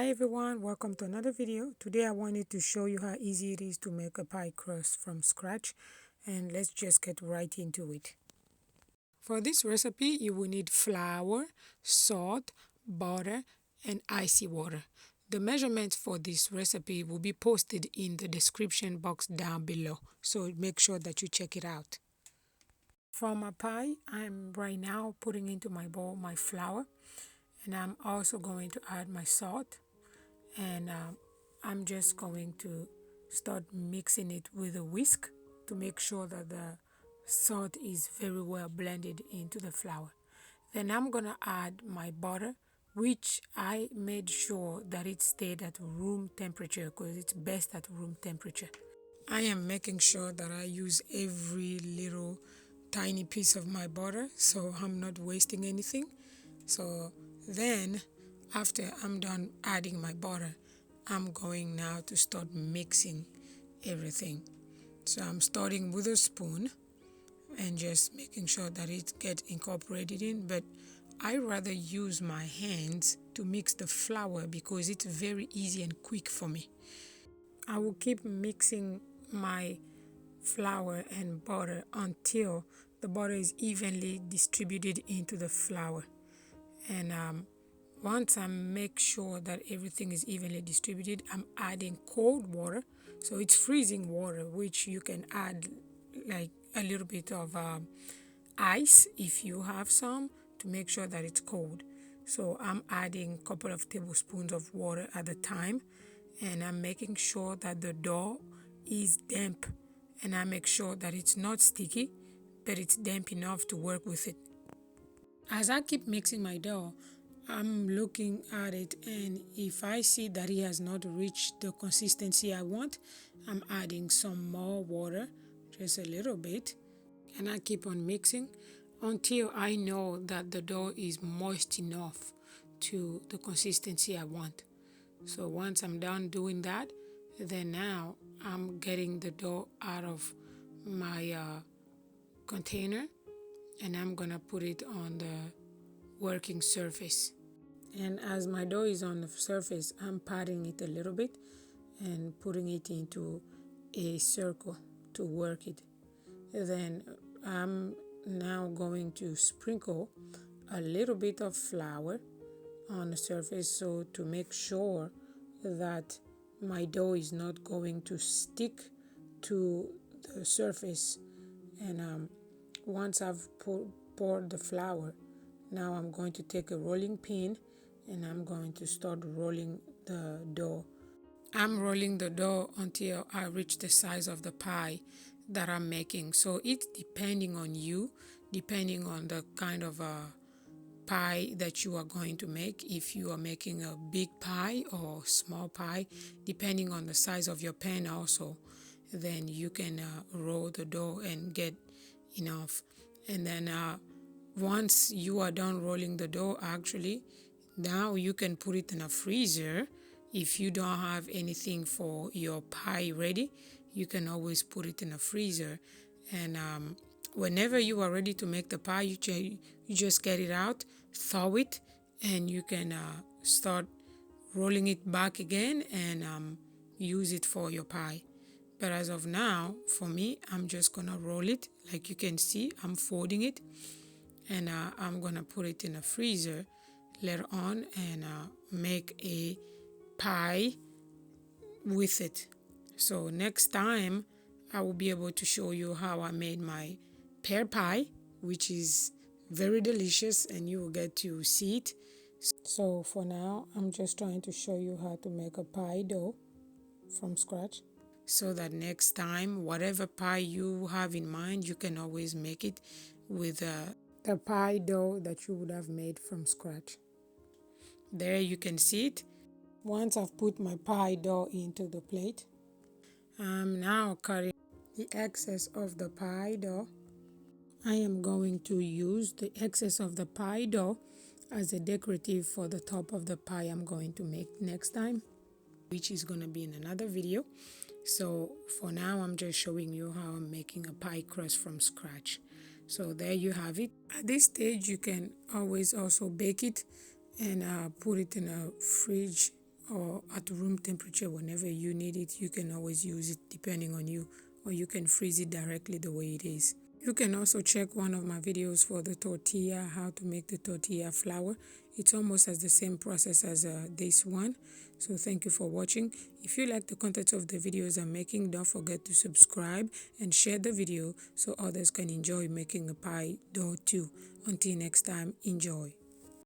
Hi everyone, welcome to another video. Today I wanted to show you how easy it is to make a pie crust from scratch, and let's just get right into it. For this recipe you will need flour, salt, butter and icy water. The measurements for this recipe will be posted in the description box down below, so make sure that you check it out. For my pie, I'm right now putting into my bowl my flour, and I'm also going to add my salt, and I'm just going to start mixing it with a whisk to make sure that the salt is very well blended into the flour. Then I'm gonna add my butter, which I made sure that it stayed at room temperature because it's best at room temperature. I am making sure that I use every little tiny piece of my butter so I'm not wasting anything. So then after I'm done adding my butter, I'm going now to start mixing everything. So I'm starting with a spoon and just making sure that it gets incorporated in, but I rather use my hands to mix the flour because it's very easy and quick for me. I will keep mixing my flour and butter until the butter is evenly distributed into the flour. And once I make sure that everything is evenly distributed, I'm adding cold water. So it's freezing water, which you can add like a little bit of ice if you have some to make sure that it's cold. So I'm adding a couple of tablespoons of water at a time, and I'm making sure that the dough is damp, and I make sure that it's not sticky, but it's damp enough to work with it. As I keep mixing my dough, I'm looking at it, and if I see that it has not reached the consistency I want, I'm adding some more water, just a little bit, and I keep on mixing until I know that the dough is moist enough to the consistency I want. So once I'm done doing that, then now I'm getting the dough out of my container, and I'm gonna put it on the working surface. And as my dough is on the surface, I'm patting it a little bit and putting it into a circle to work it. Then I'm now going to sprinkle a little bit of flour on the surface, so to make sure that my dough is not going to stick to the surface. And once I've poured the flour, now I'm going to take a rolling pin and I'm going to start rolling the dough. I'm rolling the dough until I reach the size of the pie that I'm making. So it's depending on you, depending on the kind of pie that you are going to make. If you are making a big pie or small pie, depending on the size of your pan also, then you can roll the dough and get enough. And then once you are done rolling the dough, actually, now you can put it in a freezer. If you don't have anything for your pie ready, you can always put it in a freezer. And whenever you are ready to make the pie, you just get it out, thaw it, and you can start rolling it back again and use it for your pie. But as of now, for me, I'm just gonna roll it. Like you can see, I'm folding it, and I'm gonna put it in a freezer later on and make a pie with it. So next time I will be able to show you how I made my pear pie, which is very delicious, and you will get to see it. So for now, I'm just trying to show you how to make a pie dough from scratch, so that next time, whatever pie you have in mind, you can always make it with the pie dough that you would have made from scratch. There you can see it. Once I've put my pie dough into the plate, I'm now cutting the excess of the pie dough. I am going to use the excess of the pie dough as a decorative for the top of the pie I'm going to make next time, which is going to be in another video. So for now, I'm just showing you how I'm making a pie crust from scratch. So there you have it. At this stage, you can always also bake it and put it in a fridge or at room temperature whenever you need it. You can always use it depending on you, or you can freeze it directly the way it is. You can also check one of my videos for the tortilla, how to make the tortilla flour. It's almost as the same process as this one. So thank you for watching. If you like the content of the videos I'm making, don't forget to subscribe and share the video so others can enjoy making a pie dough too. Until next time, enjoy.